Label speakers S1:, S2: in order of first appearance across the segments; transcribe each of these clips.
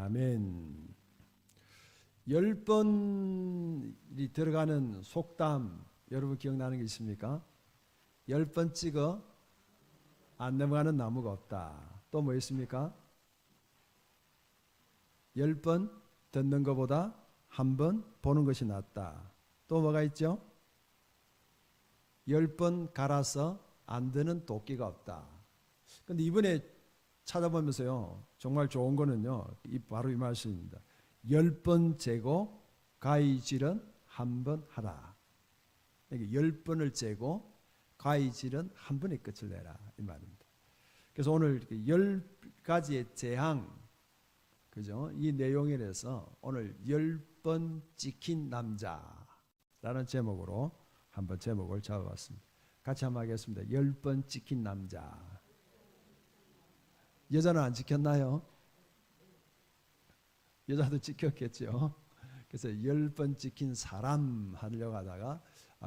S1: 아멘. 10번이 들어가는 속담 여러분 기억나는 게 있습니까? 10번 찍어 안 넘어가는 나무가 없다. 또 뭐 있습니까? 10번 듣는 것보다 한 번 보는 것이 낫다. 또 뭐가 있죠? 10번 갈아서 안 드는 도끼가 없다. 근데 이번에 찾아보면서요, 정말 좋은 거는요, 바로 이 말씀입니다. 10번 재고 가위질은 한 번 하라. 10번을 재고 가위질은 한 번에 끝을 내라, 이 말입니다. 그래서 오늘 10가지의 재앙, 그죠? 이 내용에 대해서 오늘 10번 찍힌 남자라는 제목으로 한번 제목을 잡아봤습니다. 같이 한번 하겠습니다. 10번 찍힌 남자. 여자는 안 찍혔나요? 여자도 찍혔겠죠. 그래서 10번 찍힌 사람 하려고 하다가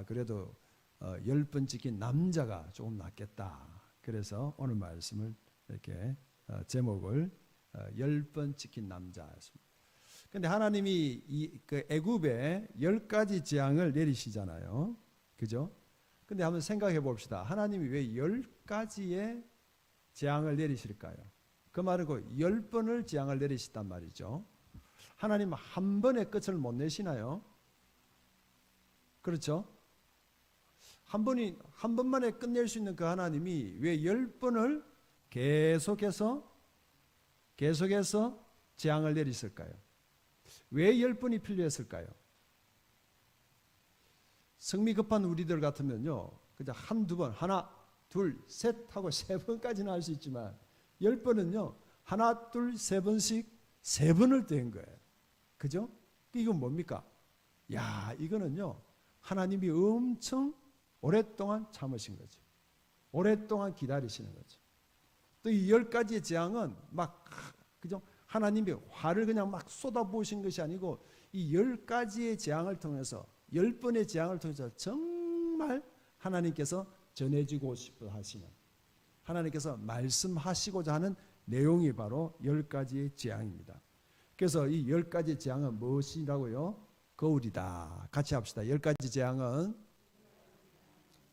S1: 그래도 10번 찍힌 남자가 조금 낫겠다. 그래서 오늘 말씀을 이렇게 제목을 10번 찍힌 남자였습니다. 그런데 하나님이 그 애굽에 10가지 재앙을 내리시잖아요. 그죠? 근데 한번 생각해 봅시다. 하나님이 왜 10가지의 재앙을 내리실까요? 그 말은 그 10번을 재앙을 내리시단 말이죠. 하나님 한 번에 끝을 못 내시나요? 그렇죠? 한 번만에 끝낼 수 있는 그 하나님이 왜 10번을 계속해서 재앙을 내리실까요? 왜 10번이 필요했을까요? 성미 급한 우리들 같으면요, 그냥 한두 번, 하나, 둘, 셋 하고 3번까지는 할 수 있지만 10번은요, 하나, 둘, 3번씩 3번을 뗀 거예요. 그죠? 이건 뭡니까? 야, 이거는요, 하나님이 엄청 오랫동안 참으신 거죠. 오랫동안 기다리시는 거죠. 또 이 10가지의 재앙은 그죠? 하나님이 화를 그냥 막 쏟아부으신 것이 아니고 이 10가지의 재앙을 통해서 10번의 재앙을 통해서 정말 하나님께서 전해지고 싶어 하시는, 하나님께서 말씀하시고자 하는 내용이 바로 10가지의 재앙입니다. 그래서 이 10가지 재앙은 무엇이라고요? 거울이다. 같이 합시다. 10가지 재앙은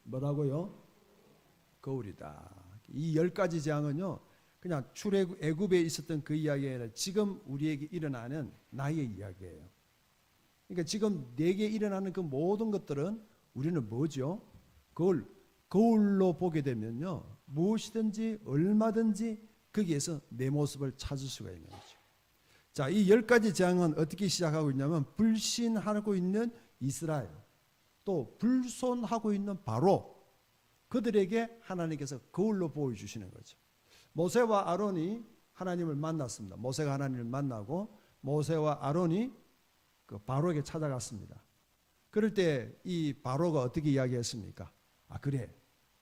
S1: 뭐라고요? 거울이다. 이 10가지 재앙은요, 그냥 애굽에 있었던 그 이야기가 아니라 지금 우리에게 일어나는 나의 이야기예요. 그러니까 지금 내게 일어나는 그 모든 것들은 우리는 뭐죠? 거울로 보게 되면요, 무엇이든지 얼마든지 거기에서 내 모습을 찾을 수가 있는 거죠. 자, 이 10가지 재앙은 어떻게 시작하고 있냐면 불신하고 있는 이스라엘, 또 불손하고 있는 바로, 그들에게 하나님께서 거울로 보여주시는 거죠. 모세와 아론이 하나님을 만났습니다. 모세가 하나님을 만나고 모세와 아론이 그 바로에게 찾아갔습니다. 그럴 때 이 바로가 어떻게 이야기했습니까? 그래,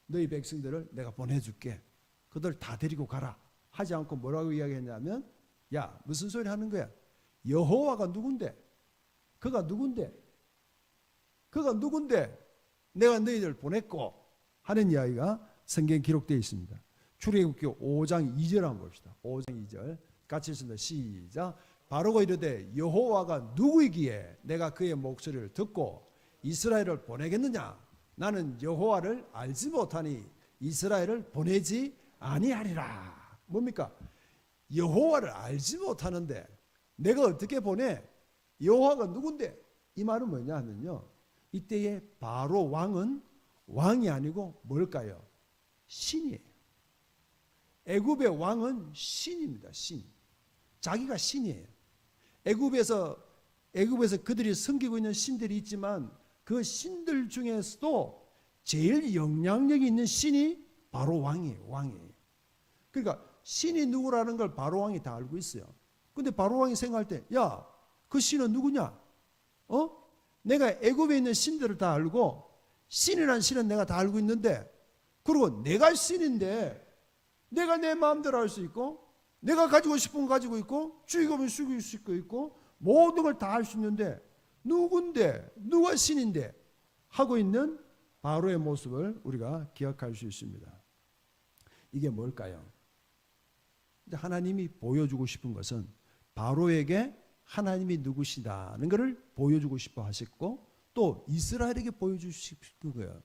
S1: 너희 백성들을 내가 보내줄게. 그들 다 데리고 가라. 하지 않고 뭐라고 이야기했냐면, 야, 무슨 소리 하는 거야? 여호와가 누군데? 그가 누군데? 내가 너희들 보냈고 하는 이야기가 성경에 기록되어 있습니다. 출애굽기 5장 2절 한번 봅시다. 5장 2절 같이 읽습니다. 시작. 바로가 이르되 여호와가 누구이기에 내가 그의 목소리를 듣고 이스라엘을 보내겠느냐? 나는 여호와를 알지 못하니 이스라엘을 보내지 아니하리라. 뭡니까? 여호와를 알지 못하는데 내가 어떻게 보내? 여호와가 누군데? 이 말은 뭐냐 하면요, 이때의 바로 왕은 왕이 아니고 뭘까요? 신이에요. 애굽의 왕은 신입니다. 신. 자기가 신이에요. 애굽에서 그들이 섬기고 있는 신들이 있지만 그 신들 중에서도 제일 영향력이 있는 신이 바로 왕이에요. 그러니까 신이 누구라는 걸 바로 왕이 다 알고 있어요. 근데 바로 왕이 생각할 때, 야, 그 신은 누구냐? 내가 애굽에 있는 신들을 다 알고 신이란 신은 내가 다 알고 있는데, 그리고 내가 신인데 내가 내 마음대로 할 수 있고 내가 가지고 싶은 거 가지고 있고 죽이면 죽일 수 있고 모든 걸 다 할 수 있는데 누군데, 누가 신인데 하고 있는 바로의 모습을 우리가 기억할 수 있습니다. 이게 뭘까요? 하나님이 보여주고 싶은 것은 바로에게 하나님이 누구시다는 것을 보여주고 싶어 하셨고 또 이스라엘에게 보여주시는 거예요.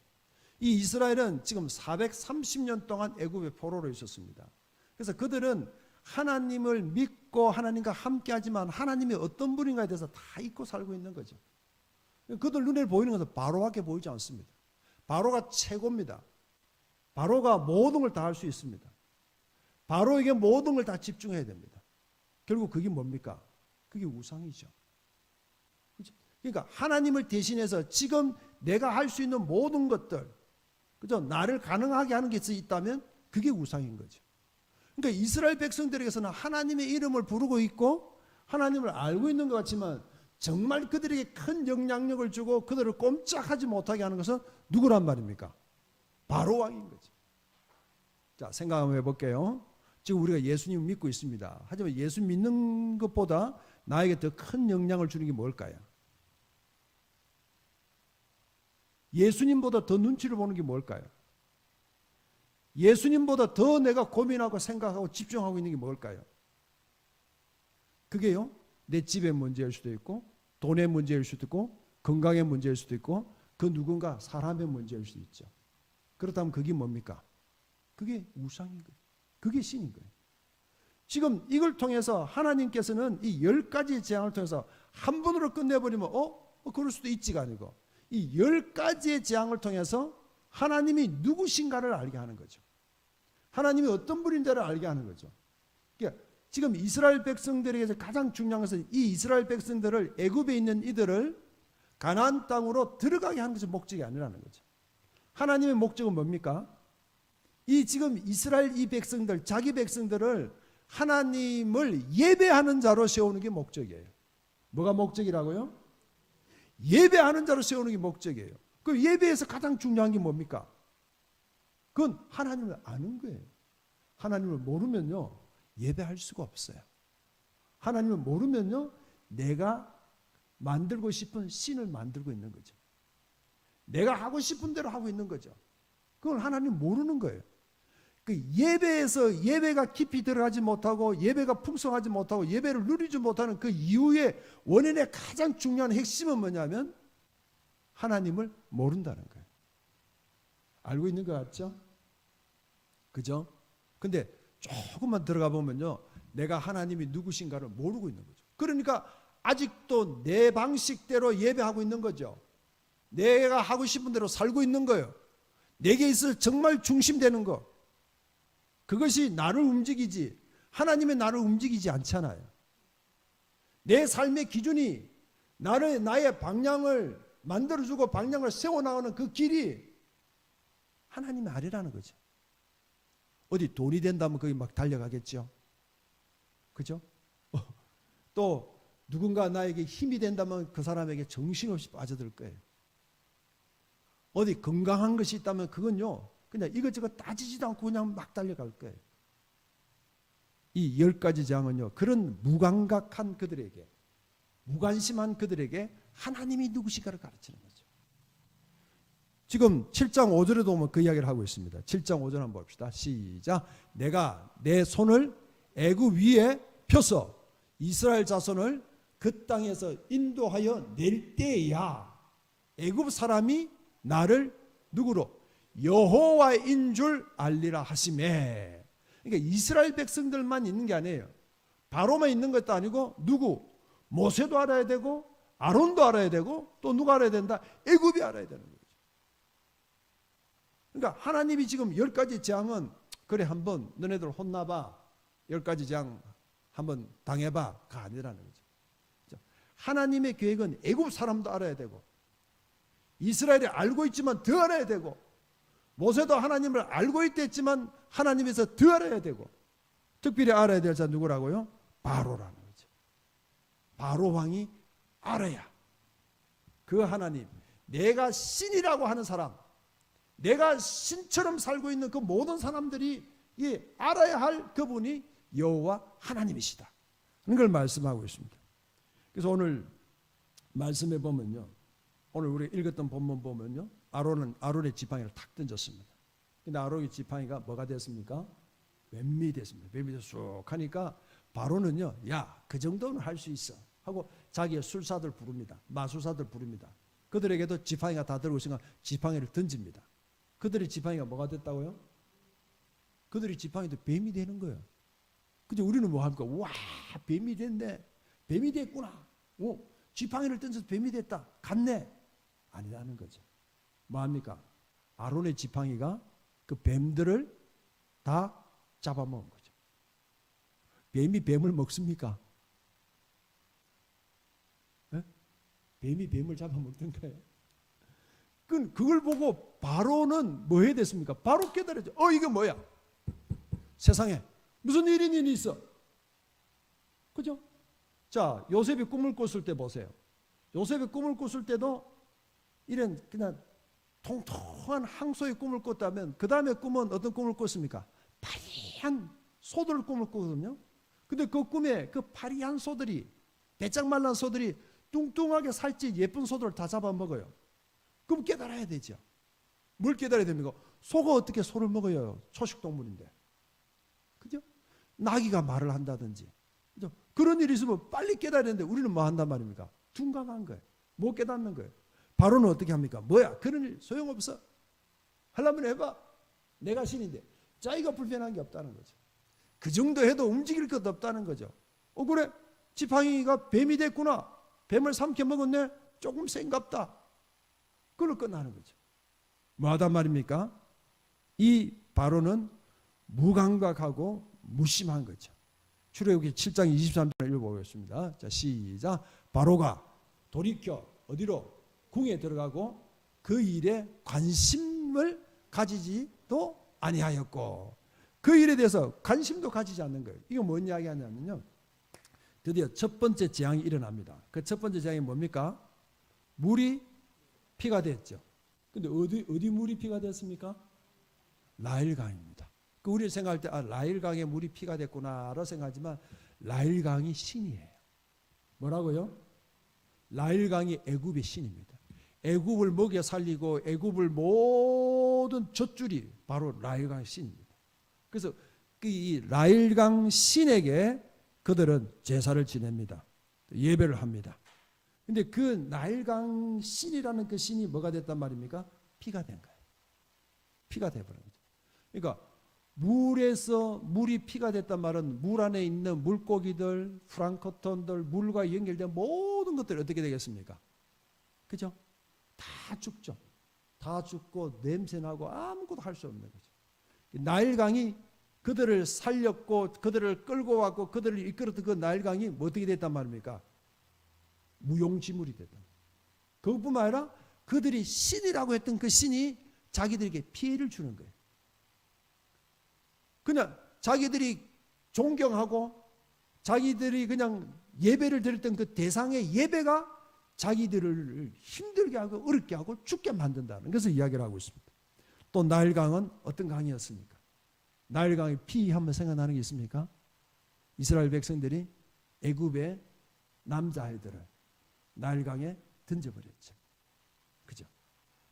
S1: 이 이스라엘은 지금 430년 동안 애굽의 포로로 있었습니다. 그래서 그들은 하나님을 믿고 하나님과 함께하지만 하나님이 어떤 분인가에 대해서 다 잊고 살고 있는 거죠. 그들 눈에 보이는 것은 바로밖에 보이지 않습니다. 바로가 최고입니다. 바로가 모든 걸 다 할 수 있습니다. 바로에게 모든 걸 다 집중해야 됩니다. 결국 그게 뭡니까? 그게 우상이죠. 그렇죠? 그러니까 하나님을 대신해서 지금 내가 할 수 있는 모든 것들, 그죠? 나를 가능하게 하는 게 있다면 그게 우상인 거죠. 그러니까 이스라엘 백성들에게서는 하나님의 이름을 부르고 있고 하나님을 알고 있는 것 같지만 정말 그들에게 큰 영향력을 주고 그들을 꼼짝하지 못하게 하는 것은 누구란 말입니까? 바로 왕인 거죠. 자, 생각 한번 해볼게요. 지금 우리가 예수님을 믿고 있습니다. 하지만 예수 믿는 것보다 나에게 더 큰 영향을 주는 게 뭘까요? 예수님보다 더 눈치를 보는 게 뭘까요? 예수님보다 더 내가 고민하고 생각하고 집중하고 있는 게 뭘까요? 그게요, 내 집의 문제일 수도 있고 돈의 문제일 수도 있고 건강의 문제일 수도 있고 그 누군가 사람의 문제일 수도 있죠. 그렇다면 그게 뭡니까? 그게 우상인 거예요. 그게 신인 거예요. 지금 이걸 통해서 하나님께서는 이 10가지 재앙을 통해서 한 번으로 끝내버리면 그럴 수도 있지가 아니고 이 10가지의 재앙을 통해서 하나님이 누구신가를 알게 하는 거죠. 하나님이 어떤 분인지를 알게 하는 거죠. 그러니까 지금 이스라엘 백성들에게서 가장 중요한 것은 이 이스라엘 백성들을 애굽에 있는 이들을 가나안 땅으로 들어가게 하는 것이 목적이 아니라는 거죠. 하나님의 목적은 뭡니까? 이 지금 이스라엘 이 백성들, 자기 백성들을 하나님을 예배하는 자로 세우는 게 목적이에요. 뭐가 목적이라고요? 예배하는 자로 세우는 게 목적이에요. 그 예배에서 가장 중요한 게 뭡니까? 그건 하나님을 아는 거예요. 하나님을 모르면요, 예배할 수가 없어요. 하나님을 모르면요, 내가 만들고 싶은 신을 만들고 있는 거죠. 내가 하고 싶은 대로 하고 있는 거죠. 그건 하나님 모르는 거예요. 그 예배에서 예배가 깊이 들어가지 못하고 예배가 풍성하지 못하고 예배를 누리지 못하는 그 이유의 원인의 가장 중요한 핵심은 뭐냐면 하나님을 모른다는 거예요. 알고 있는 것 같죠? 그죠? 근데 조금만 들어가 보면요, 내가 하나님이 누구신가를 모르고 있는 거죠. 그러니까 아직도 내 방식대로 예배하고 있는 거죠. 내가 하고 싶은 대로 살고 있는 거예요. 내게 있을 정말 중심되는 거, 그것이 나를 움직이지 하나님의 나를 움직이지 않잖아요. 내 삶의 기준이 나의 방향을 만들어주고 방향을 세워나가는 그 길이 하나님의 아래라는 거죠. 어디 돈이 된다면 거기 막 달려가겠죠. 그죠? 또 누군가 나에게 힘이 된다면 그 사람에게 정신없이 빠져들 거예요. 어디 건강한 것이 있다면 그건요, 그냥 이것저것 따지지도 않고 그냥 막 달려갈 거예요. 이 10가지 재앙은요, 그런 무감각한 그들에게, 무관심한 그들에게 하나님이 누구신가를 가르치는 거죠. 지금 7장 5절에도 보면 그 이야기를 하고 있습니다. 7장 5절 한번 봅시다. 시작. 내가 내 손을 애굽 위에 펴서 이스라엘 자손을 그 땅에서 인도하여 낼 때야 애굽 사람이 나를 누구로? 여호와인 줄 알리라 하시매. 그러니까 이스라엘 백성들만 있는 게 아니에요. 바로만 있는 것도 아니고 누구? 모세도 알아야 되고 아론도 알아야 되고 또 누가 알아야 된다? 애굽이 알아야 되는 거죠. 그러니까 하나님이 지금 10가지 재앙은 그래 한번 너네들 혼나봐, 10가지 재앙 한번 당해봐가 아니라는 거죠. 하나님의 계획은 애굽 사람도 알아야 되고 이스라엘이 알고 있지만 더 알아야 되고 모세도 하나님을 알고 있댔지만 하나님에서 더 알아야 되고 특별히 알아야 될 자 누구라고요? 바로라는 거죠. 바로 왕이 알아야 그 하나님, 내가 신이라고 하는 사람, 내가 신처럼 살고 있는 그 모든 사람들이 알아야 할 그분이 여호와 하나님이시다 하는 걸 말씀하고 있습니다. 그래서 오늘 말씀해 보면요, 오늘 우리 읽었던 본문 보면요, 아론의 지팡이를 탁 던졌습니다. 근데 아론의 지팡이가 뭐가 됐습니까? 뱀이 됐습니다. 뱀이 쑥 하니까 바로는요, 야, 그 정도는 할 수 있어 하고 자기의 술사들 부릅니다. 마술사들 부릅니다. 그들에게도 지팡이가 다 들고 있으니까 지팡이를 던집니다. 그들의 지팡이가 뭐가 됐다고요? 그들의 지팡이도 뱀이 되는 거예요. 그죠? 우리는 뭐 합니까? 와, 뱀이 됐네. 뱀이 됐구나. 오, 지팡이를 던져서 뱀이 됐다. 갔네. 아니라는 거죠. 뭐 합니까? 아론의 지팡이가 그 뱀들을 다 잡아먹은 거죠. 뱀이 뱀을 먹습니까? 네? 뱀이 뱀을 잡아먹던 거예요. 그걸 보고 바로는 뭐 해야 됐습니까? 바로 깨달았죠. 이게 뭐야? 세상에 무슨 일이 있어? 그죠? 자, 요셉이 꿈을 꿨을 때 보세요. 요셉이 꿈을 꿨을 때도 이런 그냥 통통한 항소의 꿈을 꿨다면 그 다음에 꿈은 어떤 꿈을 꿨습니까? 파리한 소들을 꿈을 꿨거든요. 근데 그 꿈에 그 파리한 소들이, 배짱 말란 소들이 뚱뚱하게 살찌 예쁜 소들을 다 잡아먹어요. 그럼 깨달아야 되죠. 뭘 깨달아야 됩니까? 소가 어떻게 소를 먹어요? 초식동물인데. 그죠? 나귀가 말을 한다든지. 그죠? 그런 일이 있으면 빨리 깨달아야 되는데 우리는 뭐 한단 말입니까? 둔감한 거예요. 못 깨닫는 거예요. 바로는 어떻게 합니까? 뭐야? 그런 일 소용없어. 하려면 해봐. 내가 신인데. 자기가 불편한 게 없다는 거죠. 그 정도 해도 움직일 것 없다는 거죠. 그래? 지팡이가 뱀이 됐구나. 뱀을 삼켜 먹었네. 조금 센갑다. 그걸로 끝나는 거죠. 뭐 하단 말입니까? 이 바로는 무감각하고 무심한 거죠. 출애굽기 7장 23절을 읽어보겠습니다. 자, 시작. 바로가 돌이켜 어디로? 궁에 들어가고 그 일에 관심을 가지지도 아니하였고, 그 일에 대해서 관심도 가지지 않는 거예요. 이거 뭔 이야기 하냐면요, 드디어 첫 번째 재앙이 일어납니다. 그 첫 번째 재앙이 뭡니까? 물이 피가 됐죠. 근데 어디 물이 피가 됐습니까? 나일강입니다. 그 우리 생각할 때 나일강에 물이 피가 됐구나라고 생각하지만 나일강이 신이에요. 뭐라고요? 나일강이 애굽의 신입니다. 애굽을 먹여 살리고 애굽을 모든 젖줄이 바로 나일강 신입니다. 그래서 이 나일강 신에게 그들은 제사를 지냅니다. 예배를 합니다. 근데 그 나일강 신이라는 그 신이 뭐가 됐단 말입니까? 피가 된 거예요. 피가 돼버린 거죠. 그러니까 물에서 물이 피가 됐단 말은 물 안에 있는 물고기들, 프랑크톤들, 물과 연결된 모든 것들이 어떻게 되겠습니까? 그죠? 다 죽죠. 다 죽고 냄새나고 아무것도 할 수 없는 거죠. 나일강이 그들을 살렸고 그들을 끌고 왔고 그들을 이끌었던 그 나일강이 뭐 어떻게 됐단 말입니까? 무용지물이 됐다. 그것뿐만 아니라 그들이 신이라고 했던 그 신이 자기들에게 피해를 주는 거예요. 그냥 자기들이 존경하고 자기들이 그냥 예배를 드렸던 그 대상의 예배가 자기들을 힘들게 하고 어렵게 하고 죽게 만든다는 것을 이야기를 하고 있습니다. 또 나일강은 어떤 강이었습니까? 나일강의 피 한번 생각나는 게 있습니까? 이스라엘 백성들이 애굽의 남자아이들을 나일강에 던져버렸죠. 그죠?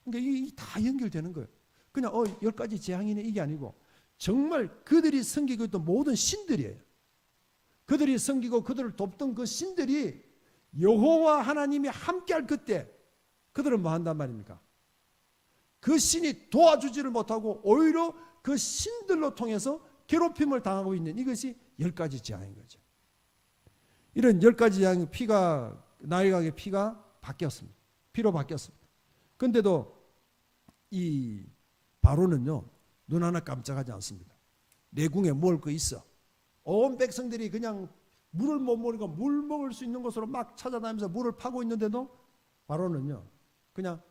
S1: 그러니까 이게 다 연결되는 거예요. 그냥 10가지 재앙이네 이게 아니고 정말 그들이 섬기고 있던 모든 신들이에요. 그들이 섬기고 그들을 돕던 그 신들이 여호와 하나님이 함께할 그때 그들은 뭐 한단 말입니까? 그 신이 도와주지를 못하고 오히려 그 신들로 통해서 괴롭힘을 당하고 있는 이것이 10가지 재앙인 거죠. 이런 10가지 재앙의 피가 나일강의 피가 바뀌었습니다. 피로 바뀌었습니다. 그런데도 이 바로는요 눈 하나 깜짝하지 않습니다. 내 궁에 먹을 거 있어. 온 백성들이 그냥 물을 못 먹으니까 물 먹을 수 있는 곳으로 막 찾아다니면서 물을 파고 있는데도 바로는요 그냥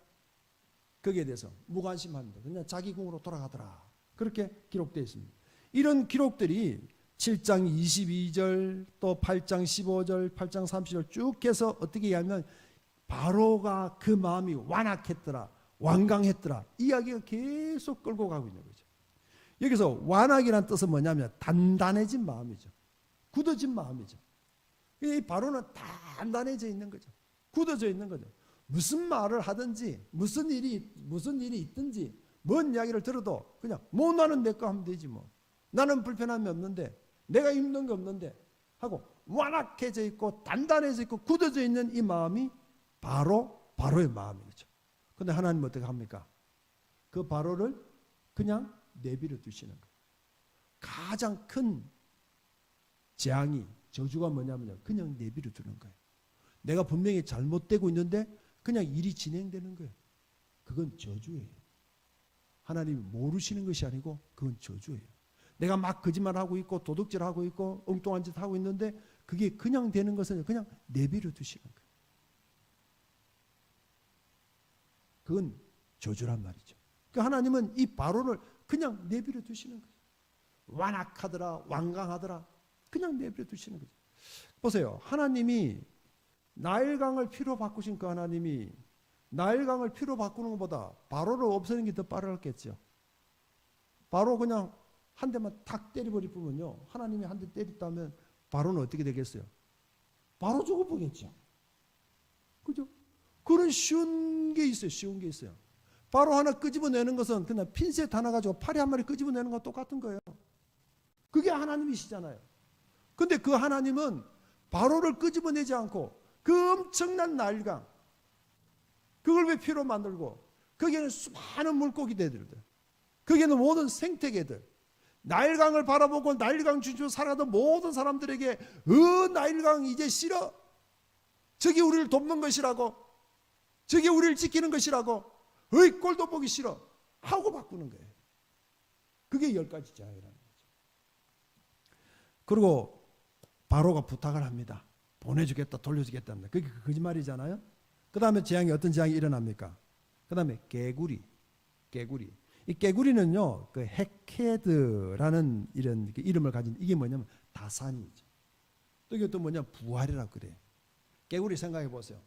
S1: 거기에 대해서 무관심합니다. 그냥 자기 궁으로 돌아가더라. 그렇게 기록되어 있습니다. 이런 기록들이 7장 22절 또 8장 15절 8장 30절 쭉 해서 어떻게 하면 바로가 그 마음이 완악했더라 완강했더라 이야기가 계속 끌고 가고 있는 거죠. 여기서 완악이라는 뜻은 뭐냐면 단단해진 마음이죠. 굳어진 마음이죠. 이 바로는 단단해져 있는 거죠. 굳어져 있는 거죠. 무슨 말을 하든지 무슨 일이 있든지 뭔 이야기를 들어도 그냥 뭐 나는 내 거 하면 되지 뭐. 나는 불편함이 없는데 내가 힘든 게 없는데 하고 완악해져 있고 단단해져 있고 굳어져 있는 이 마음이 바로의 마음이죠. 그런데 하나님은 어떻게 합니까? 그 바로를 그냥 내버려 두시는 거예요. 가장 큰 재앙이, 저주가 뭐냐면요, 그냥 내버려 두는 거예요. 내가 분명히 잘못되고 있는데 그냥 일이 진행되는 거예요. 그건 저주예요. 하나님이 모르시는 것이 아니고 그건 저주예요. 내가 막 거짓말하고 있고 도둑질하고 있고 엉뚱한 짓 하고 있는데 그게 그냥 되는 것은 그냥 내버려 두시는 거예요. 그건 저주란 말이죠. 그러니까 하나님은 이 바로를 그냥 내버려 두시는 거예요. 완악하더라, 완강하더라, 그냥 내버려 두시는 거죠. 보세요. 하나님이 나일강을 피로 바꾸신 그 하나님이 나일강을 피로 바꾸는 것보다 바로를 없애는 게 더 빠르겠죠. 바로 그냥 한 대만 탁 때려버릴 뿐은요, 하나님이 한 대 때렸다면 바로는 어떻게 되겠어요? 바로 죽어보겠죠. 그죠? 그런 쉬운 게 있어요. 쉬운 게 있어요. 바로 하나 끄집어내는 것은 그냥 핀셋 하나 가지고 파리 한 마리 끄집어내는 거 똑같은 거예요. 그게 하나님이시잖아요. 근데 그 하나님은 바로를 끄집어내지 않고 그 엄청난 나일강, 그걸 왜 피로 만들고 거기에는 수많은 물고기들, 거기에는 모든 생태계들, 나일강을 바라보고 나일강 주변 살아가던 모든 사람들에게 나일강 이제 싫어, 저게 우리를 돕는 것이라고, 저게 우리를 지키는 것이라고, 꼴도 보기 싫어 하고 바꾸는 거예요. 그게 10가지 재앙이라는 거죠. 그리고 바로가 부탁을 합니다. 보내주겠다, 돌려주겠답니다. 그게 거짓말이잖아요. 그 다음에 재앙이, 어떤 재앙이 일어납니까? 그 다음에 개구리. 이 개구리는요, 그 헤케드라는 이런 이름을 가진, 이게 뭐냐면 다산이죠. 또 이게 또 뭐냐면 부활이라고 그래요. 개구리 생각해 보세요.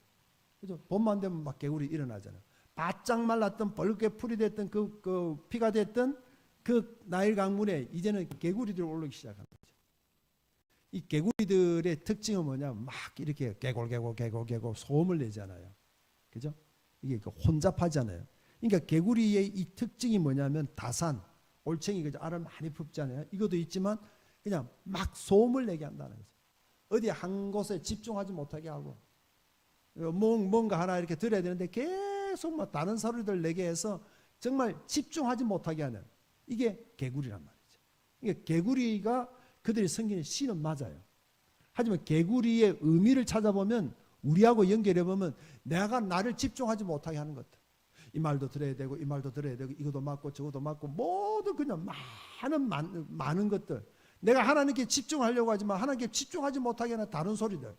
S1: 그죠? 봄만 되면 막 개구리 일어나잖아요. 바짝 말랐던 벌겋게 풀이 됐던 그 피가 됐던 그 나일 강물에 이제는 개구리들이 올라오기 시작합니다. 이 개구리들의 특징은 뭐냐면 막 이렇게 개골 소음을 내잖아요. 그죠? 이게 혼잡하잖아요. 그러니까 개구리의 이 특징이 뭐냐면 다산, 올챙이, 그죠? 알을 많이 품잖아요. 이것도 있지만 그냥 막 소음을 내게 한다는 거죠. 어디 한 곳에 집중하지 못하게 하고, 뭔가 하나 이렇게 들어야 되는데 계속 막 다른 소리들 내게 해서 정말 집중하지 못하게 하는, 이게 개구리란 말이죠. 그러니까 개구리가 그들이 섬기는 신은 맞아요. 하지만 개구리의 의미를 찾아보면, 우리하고 연결해보면 내가 나를 집중하지 못하게 하는 것들, 이 말도 들어야 되고 이 말도 들어야 되고 이것도 맞고 저것도 맞고 모든 그냥 많은 것들, 내가 하나님께 집중하려고 하지만 하나님께 집중하지 못하게 하는 다른 소리들,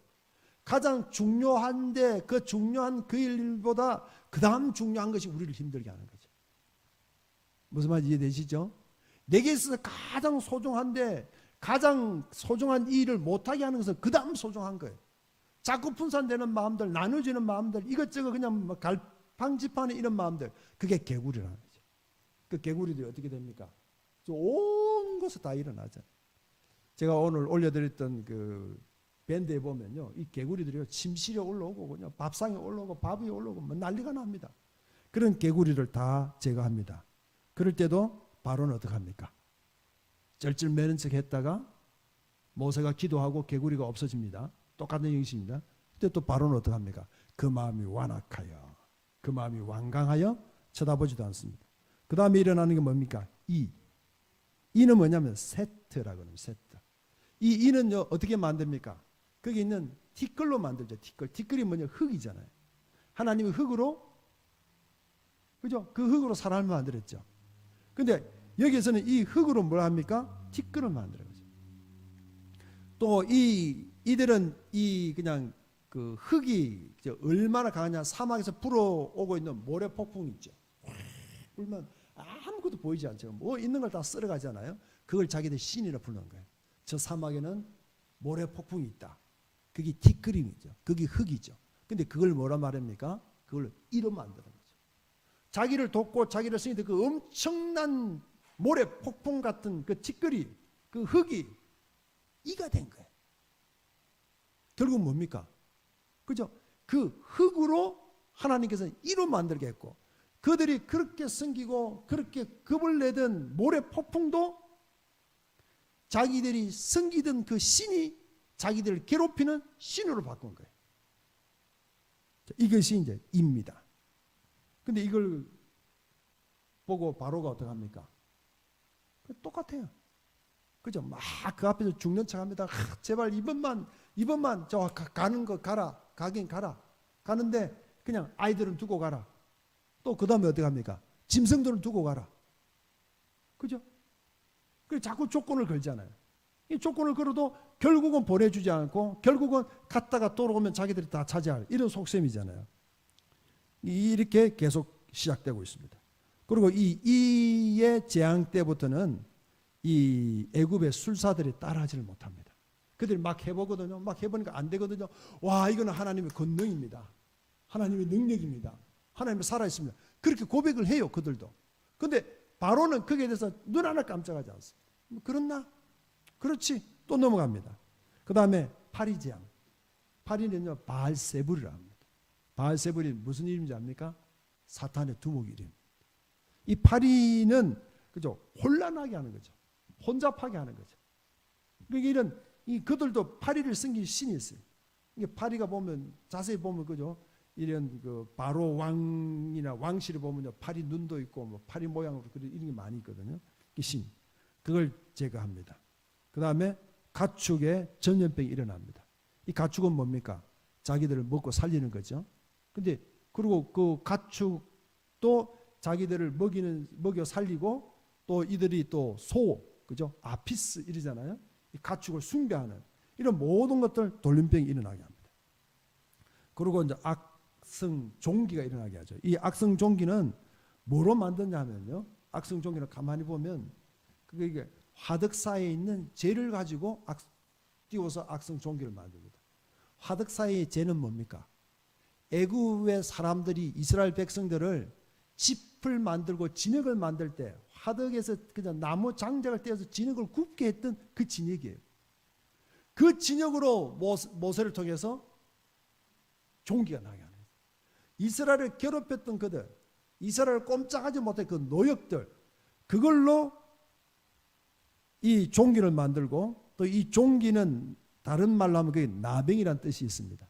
S1: 가장 중요한데 그 중요한 그 일보다 그 다음 중요한 것이 우리를 힘들게 하는 거죠. 무슨 말인지 이해되시죠? 내게 있어서 가장 소중한데 가장 소중한 일을 못하게 하는 것은 그 다음 소중한 거예요. 자꾸 분산되는 마음들, 나눠지는 마음들, 이것저것 그냥 갈팡질팡하는 이런 마음들, 그게 개구리라는 거죠. 그 개구리들이 어떻게 됩니까? 온 곳에 다 일어나잖아요. 제가 오늘 올려드렸던 그 밴드에 보면요, 이 개구리들이 침실에 올라오고 그냥 밥상에 올라오고 밥 위에 올라오고 뭐 난리가 납니다. 그런 개구리를 다 제거합니다. 그럴 때도 바로는 어떻게 합니까? 쩔쩔 매는 척 했다가 모세가 기도하고 개구리가 없어집니다. 똑같은 형식입니다. 그때 또 바로는 어떻게 합니까? 그 마음이 완악하여, 그 마음이 완강하여 쳐다보지도 않습니다. 그 다음에 일어나는 게 뭡니까? 이는 뭐냐면 세트라고 합니다. 세트. 이 이는요 어떻게 만듭니까? 거기 있는 티끌로 만들죠. 티끌이 뭐냐? 흙이잖아요. 하나님이 흙으로, 그죠? 그 흙으로 사람을 만들었죠. 근데 여기에서는 이 흙으로 뭘 합니까? 티끌을 만들어요. 또 이들은 이 그냥 그 흙이 얼마나 강하냐, 사막에서 불어오고 있는 모래 폭풍이 있죠. 불면 아무것도 보이지 않죠. 뭐 있는 걸 다 쓸어가잖아요. 그걸 자기들 신이라 부르는 거예요. 저 사막에는 모래 폭풍이 있다. 그게 티끌이죠. 그게 흙이죠. 근데 그걸 뭐라 말합니까? 그걸 이로 만드는 거죠. 자기를 돕고 자기를 쓰는 그 엄청난 모래 폭풍 같은 그 티끌이, 그 흙이 이가 된 거예요. 결국 뭡니까? 그죠? 그 흙으로 하나님께서는 이로 만들게 했고, 그들이 그렇게 섬기고 그렇게 겁을 내던 모래 폭풍도 자기들이 섬기던 그 신이 자기들을 괴롭히는 신으로 바꾼 거예요. 이것이 이제 입니다. 근데 이걸 보고 바로가 어떻게 합니까? 똑같아요. 그죠? 막 그 앞에서 죽는 척 합니다. 제발 이번만 저 가는 거 가라. 가긴 가라. 가는데 그냥 아이들은 두고 가라. 또 그 다음에 어떻게 합니까? 짐승들은 두고 가라. 그죠? 그래서 자꾸 조건을 걸잖아요. 이 조건을 걸어도 결국은 보내주지 않고 결국은 갔다가 돌아오면 자기들이 다 차지할 이런 속셈이잖아요. 이렇게 계속 시작되고 있습니다. 그리고 이의 재앙 때부터는 이 애굽의 술사들이 따라하지를 못합니다. 그들이 막 해보거든요. 막 해보니까 안 되거든요. 와, 이거는 하나님의 권능입니다. 하나님의 능력입니다. 하나님이 살아있습니다. 그렇게 고백을 해요, 그들도. 근데 바로는 거기에 대해서 눈 하나 깜짝하지 않습니다. 그렇나? 그렇지. 또 넘어갑니다. 그 다음에 파리재앙. 파리는요, 바알세불이라고 합니다. 바알세불이 무슨 이름인지 압니까? 사탄의 두목 이름. 이 파리는 그죠? 혼란하게 하는 거죠. 혼잡하게 하는 거죠. 그러니까 이런 그들도 파리를 섬긴 신이 있어요. 이게 파리가 보면 자세히 보면 그죠? 이런 그 바로 왕이나 왕실을 보면요, 파리 눈도 있고 뭐 파리 모양으로 이런 게 많이 있거든요. 이 신, 그걸 제거합니다. 그 다음에 가축의 전염병이 일어납니다. 이 가축은 뭡니까? 자기들을 먹고 살리는 거죠. 근데 그리고 그 가축도 자기들을 먹여 살리고 또 이들이 또 소, 그죠? 아피스 이러잖아요. 이 가축을 숭배하는 이런 모든 것들 돌림병이 일어나게 합니다. 그리고 이제 악성 종기가 일어나게 하죠. 이 악성 종기는 뭐로 만드냐면요. 악성 종기는 가만히 보면 그게 화덕사에 있는 재를 가지고 띄워서 악성 종기를 만듭니다. 화덕사의 재는 뭡니까? 애굽의 사람들이 이스라엘 백성들을 짚을 만들고 진흙을 만들 때 화덕에서 그냥 나무 장작을 떼어서 진흙을 굽게 했던 그 진흙이에요. 그 진흙으로 모세를 통해서 종기가 나게 하는 거예요. 이스라엘을 괴롭혔던 그들, 이스라엘을 꼼짝하지 못한 그 노역들, 그걸로 이 종기를 만들고 또 이 종기는 다른 말로 하면 그게 나병이라는 뜻이 있습니다.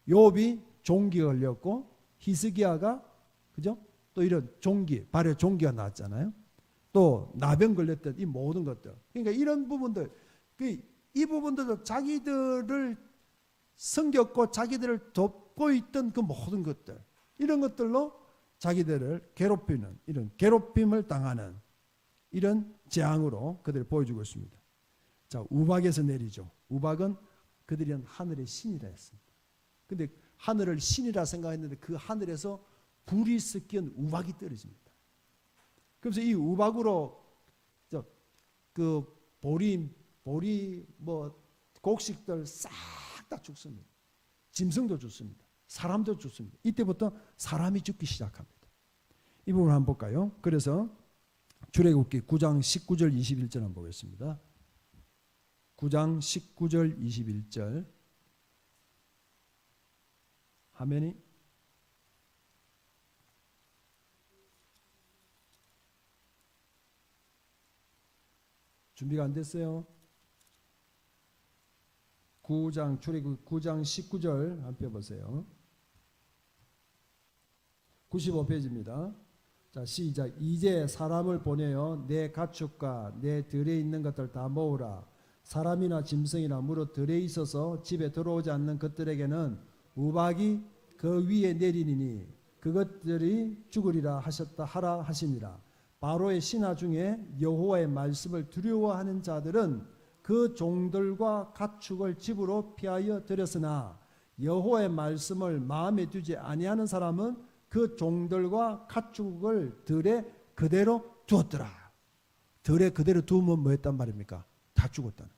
S1: 욥이 종기가 걸렸고 히스기야가 그죠? 또 이런 종기, 발에 종기가 나왔잖아요. 또 나병 걸렸던 이 모든 것들. 그러니까 이런 부분들, 이 부분들도 자기들을 섬겼고 자기들을 돕고 있던 그 모든 것들, 이런 것들로 자기들을 괴롭히는, 이런 괴롭힘을 당하는 이런 재앙으로 그들을 보여주고 있습니다. 자, 우박에서 내리죠. 우박은 그들이 하늘의 신이라 했습니다. 근데 하늘을 신이라 생각했는데 그 하늘에서 불이 섞인 우박이 떨어집니다. 그래서 이 우박으로 그 보리 뭐 곡식들 싹 다 죽습니다. 짐승도 죽습니다. 사람도 죽습니다. 이때부터 사람이 죽기 시작합니다. 이 부분 한번 볼까요? 그래서 출애굽기 9장 19절 21절 한번 보겠습니다. 9장 19절 21절 화면이 준비가 안 됐어요. 9장 출애굽 9장 19절 한번 펴보세요. 95페이지입니다. 자, 시작. 이제 사람을 보내어 내 가축과 내 들에 있는 것들 다 모으라. 사람이나 짐승이나 무릇 들에 있어서 집에 들어오지 않는 것들에게는 우박이 그 위에 내리니 그것들이 죽으리라 하라 하시니라. 바로의 신하 중에 여호와의 말씀을 두려워하는 자들은 그 종들과 가축을 집으로 피하여 들였으나 여호와의 말씀을 마음에 두지 아니하는 사람은 그 종들과 가축을 들에 그대로 두었더라. 들에 그대로 두면 뭐 했단 말입니까? 다 죽었다는.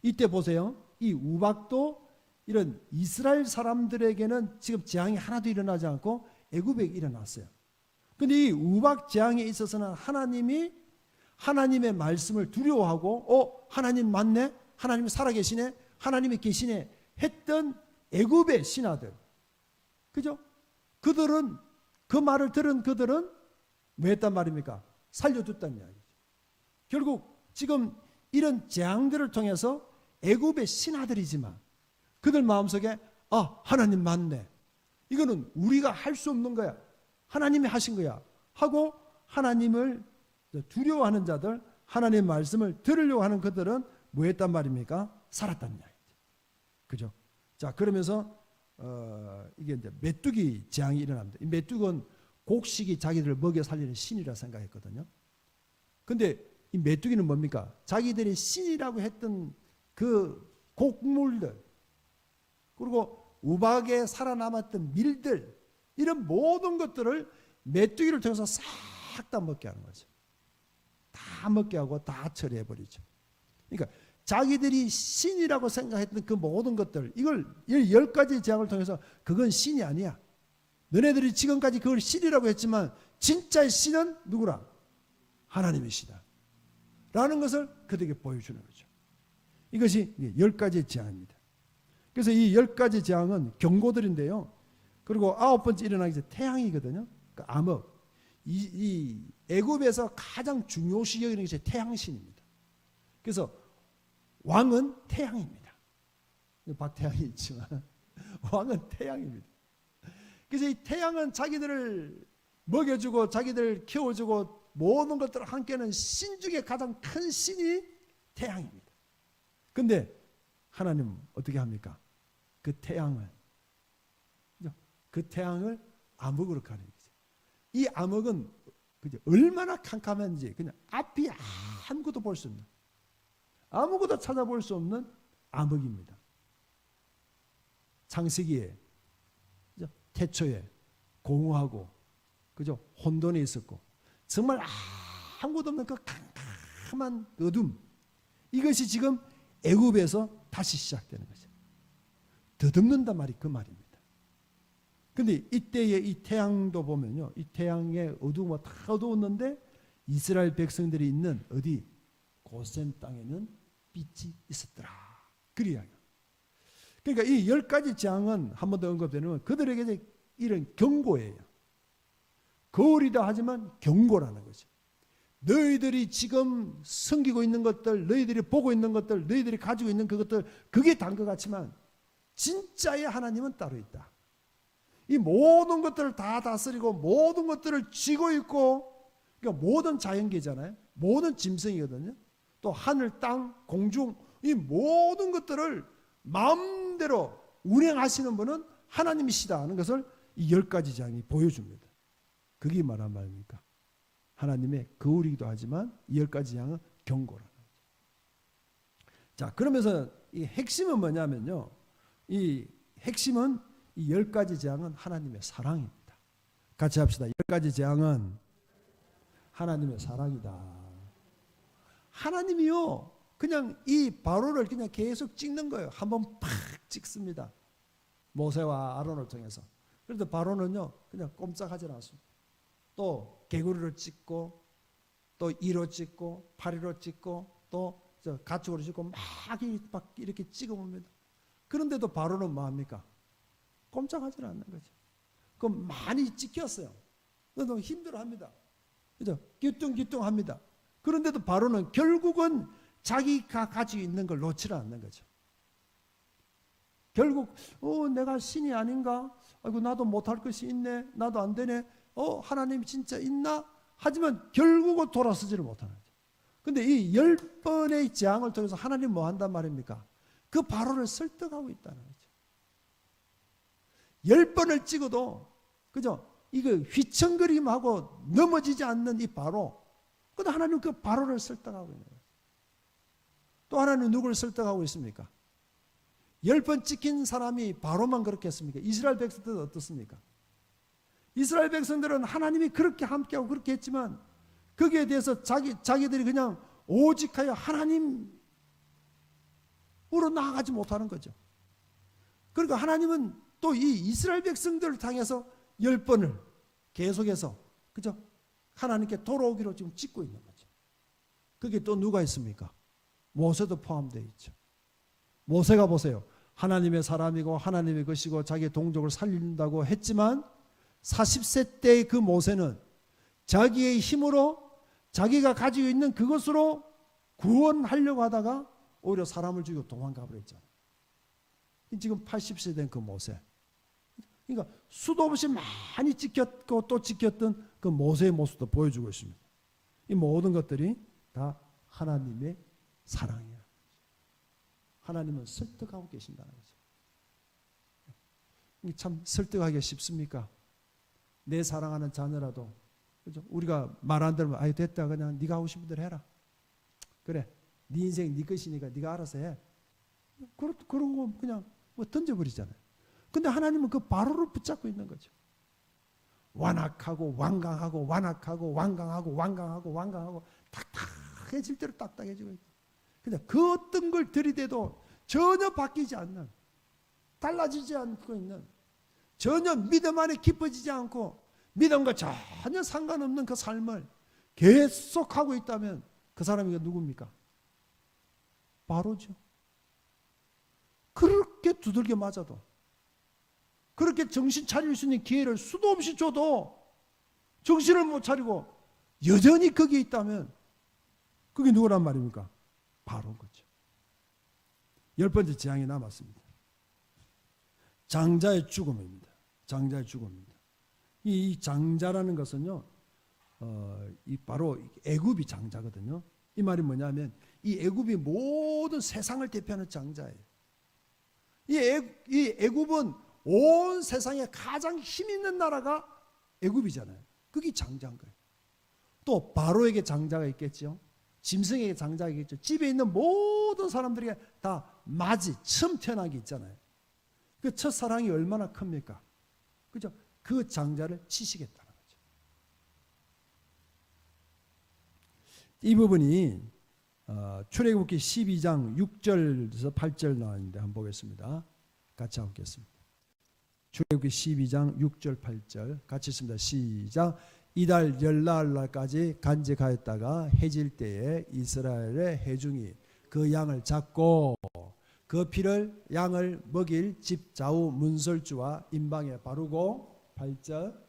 S1: 이때 보세요. 이 우박도 이런 이스라엘 사람들에게는 지금 재앙이 하나도 일어나지 않고 애굽에 일어났어요. 근데 이 우박 재앙에 있어서는 하나님이 하나님의 말씀을 두려워하고 하나님 맞네? 하나님이 살아계시네? 하나님이 계시네? 했던 애굽의 신하들, 그죠? 그들은 그 말을 들은 그들은 뭐 했단 말입니까? 살려줬다는 이야기죠. 결국 지금 이런 재앙들을 통해서 애굽의 신하들이지만 그들 마음속에 하나님 맞네. 이거는 우리가 할 수 없는 거야. 하나님이 하신 거야. 하고 하나님을 두려워하는 자들, 하나님의 말씀을 들으려고 하는 그들은 뭐 했단 말입니까? 살았단 이야기죠. 그죠? 자, 그러면서 이게 이제 메뚜기 재앙이 일어납니다. 이 메뚜기는 곡식이 자기들을 먹여 살리는 신이라 생각했거든요. 근데 이 메뚜기는 뭡니까? 자기들이 신이라고 했던 그 곡물들, 그리고 우박에 살아남았던 밀들, 이런 모든 것들을 메뚜기를 통해서 싹 다 먹게 하는 거죠. 다 먹게 하고 다 처리해버리죠. 그러니까 자기들이 신이라고 생각했던 그 모든 것들, 이걸 10가지 재앙을 통해서 그건 신이 아니야. 너네들이 지금까지 그걸 신이라고 했지만 진짜의 신은 누구라? 하나님이시다 라는 것을 그들에게 보여주는 거죠. 이것이 10가지 재앙입니다. 그래서 이 10가지 재앙은 경고들인데요. 그리고 9번째 일어나기 전에 태양이거든요. 그 암흑. 이 애굽에서 가장 중요시 여기는 것이 태양신입니다. 그래서 왕은 태양입니다. 박태양이 있지만 왕은 태양입니다. 그래서 이 태양은 자기들을 먹여주고 자기들을 키워주고 모든 것들을 함께하는 신 중에 가장 큰 신이 태양입니다. 근데 하나님은 어떻게 합니까? 그 태양을 암흑으로 가는 거죠. 이 암흑은 얼마나 캄캄한지 그냥 앞이 아무것도 볼 수 없는, 아무것도 찾아볼 수 없는 암흑입니다. 창세기에 태초에 공허하고 그죠? 혼돈이 있었고 정말 아무것도 없는 그 캄캄한 어둠, 이것이 지금 애굽에서 다시 시작되는 거죠. 더듬는단 말이 그 말입니다. 근데 이때의 이 태양도 보면요, 이 태양의 어두움은 다 어두웠는데 이스라엘 백성들이 있는 어디 고센 땅에는 빛이 있었더라. 그 이야기. 그러니까 이 10가지 재앙은 한 번 더 언급되는 그들에게 이런 경고예요. 거울이다 하지만 경고라는 거죠. 너희들이 지금 섬기고 있는 것들, 너희들이 보고 있는 것들, 너희들이 가지고 있는 그것들, 그게 단 것 같지만 진짜의 하나님은 따로 있다. 이 모든 것들을 다 다스리고 모든 것들을 쥐고 있고, 그러니까 모든 자연계잖아요. 모든 짐승이거든요. 또 하늘, 땅, 공중, 이 모든 것들을 마음대로 운행하시는 분은 하나님이시다 하는 것을 이 10가지 재앙이 보여줍니다. 그게 말한 말입니까? 하나님의 거울이기도 하지만 이 10가지 재앙은 경고라는 거죠. 자, 그러면서 이 핵심은 뭐냐면요, 이 핵심은 이 10가지 재앙은 하나님의 사랑입니다. 같이 합시다. 10가지 재앙은 하나님의 사랑이다. 하나님이요, 그냥 이 바로를 그냥 계속 찍는 거예요. 한번 팍 찍습니다. 모세와 아론을 통해서. 그래도 바로는요, 그냥 꼼짝하지 않습니다. 또 개구리로 찍고, 또 이로 찍고, 파리로 찍고, 또 가축으로 찍고 막 이렇게 찍어봅니다. 그런데도 바로는 뭐합니까? 꼼짝하지 않는 거죠. 그럼 많이 찍혔어요. 너무 힘들어합니다. 그죠? 기뚱기뚱합니다. 그런데도 바로는 결국은 자기가 가지고 있는 걸 놓지 않는 거죠. 결국 내가 신이 아닌가? 아이고 나도 못할 것이 있네. 나도 안 되네. 하나님이 진짜 있나? 하지만 결국은 돌아서지를 못하는 거죠. 근데 이 10번의 재앙을 통해서 하나님 뭐 한단 말입니까? 그 바로를 설득하고 있다는 거죠. 10번을 찍어도 그죠? 이거 휘청거림하고 넘어지지 않는 이 바로. 근데 하나님 그 바로를 설득하고 있는 거예요. 또 하나님 누구를 설득하고 있습니까? 10번 찍힌 사람이 바로만 그렇게 했습니까? 이스라엘 백성들은 어떻습니까? 이스라엘 백성들은 하나님이 그렇게 함께하고 그렇게 했지만 거기에 대해서 자기들이 그냥 오직하여 하나님으로 나아가지 못하는 거죠. 그러니까 하나님은 또 이 이스라엘 백성들을 향해서 10번을 계속해서 그죠? 하나님께 돌아오기로 지금 찍고 있는 거죠. 그게 또 누가 있습니까? 모세도 포함되어 있죠. 모세가 보세요. 하나님의 사람이고 하나님의 것이고 자기의 동족을 살린다고 했지만 40세 때의 그 모세는 자기의 힘으로 자기가 가지고 있는 그것으로 구원하려고 하다가 오히려 사람을 죽이고 도망가 버렸잖아요. 지금 80세 된 그 모세. 그러니까 수도 없이 많이 찍혔고 또 찍혔던 그 모세의 모습도 보여주고 있습니다. 이 모든 것들이 다 하나님의 사랑이에요. 하나님은 설득하고 계신다는 거죠. 참 설득하기가 쉽습니까? 내 사랑하는 자녀라도, 그죠? 우리가 말 안 들으면 아유 됐다, 그냥 네가 하고 싶은 대로 해라. 그래, 네 인생 네 것이니까 네가 알아서 해. 그런 거 그냥 뭐 던져버리잖아요. 근데 하나님은 그 바로를 붙잡고 있는 거죠. 완악하고 완강하고 완악하고 완강하고 완강하고 완강하고 딱딱해질 대로 딱딱해지고 있다. 근데 그 어떤 걸 들이대도 전혀 바뀌지 않는, 달라지지 않고 있는, 전혀 믿음 안에 깊어지지 않고 믿음과 전혀 상관없는 그 삶을 계속하고 있다면 그 사람이 누굽니까? 바로죠. 그렇게 두들겨 맞아도, 그렇게 정신 차릴 수 있는 기회를 수도 없이 줘도 정신을 못 차리고 여전히 거기에 있다면 그게 누구란 말입니까? 바로인 거죠. 10번째 재앙이 남았습니다. 장자의 죽음입니다. 장자의 죽음입니다. 이 장자라는 것은요, 이 바로 애굽이 장자거든요. 이 말이 뭐냐면 이 애굽이 모든 세상을 대표하는 장자예요. 이 애굽은 온 세상에 가장 힘 있는 나라가 애굽이잖아요. 그게 장자인 거예요. 또 바로에게 장자가 있겠죠. 짐승에게 장자가 있겠죠. 집에 있는 모든 사람들에게 다 맞이, 처음 태어난 게 있잖아요. 그 첫사랑이 얼마나 큽니까? 그죠? 그 장자를 치시겠다는 거죠. 이 부분이 출애굽기 12장 6절에서 8절 나왔는데 한번 보겠습니다. 같이 읽겠습니다. 출애굽기 12장 6절 8절 같이 읽습니다. 시작. 이달 열나흘날까지 간직하였다가 해질 때에 이스라엘의 회중이 그 양을 잡고 그 피를 양을 먹일 집 좌우 문설주와 임방에 바르고 8절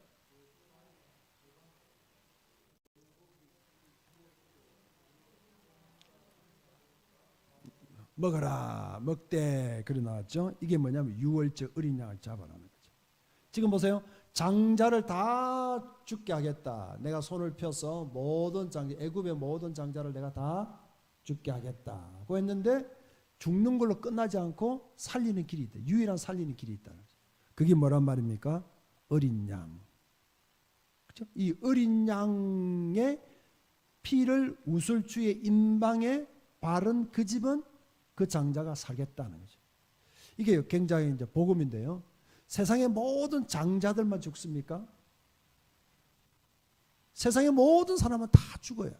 S1: 먹어라 먹되 그래 나왔죠. 이게 뭐냐면 유월절 어린 양을 잡아라는 거죠. 지금 보세요. 장자를 다 죽게 하겠다. 내가 손을 펴서 모든 장자, 애굽의 모든 장자를 내가 다 죽게 하겠다고 했는데 죽는 걸로 끝나지 않고 살리는 길이 있다. 유일한 살리는 길이 있다는 거죠. 그게 뭐란 말입니까? 어린 양. 그렇죠? 이 어린 양의 피를 우슬주의 임방에 바른 그 집은 그 장자가 살겠다는 거죠. 이게 굉장히 이제 복음인데요. 세상의 모든 장자들만 죽습니까? 세상의 모든 사람은 다 죽어요.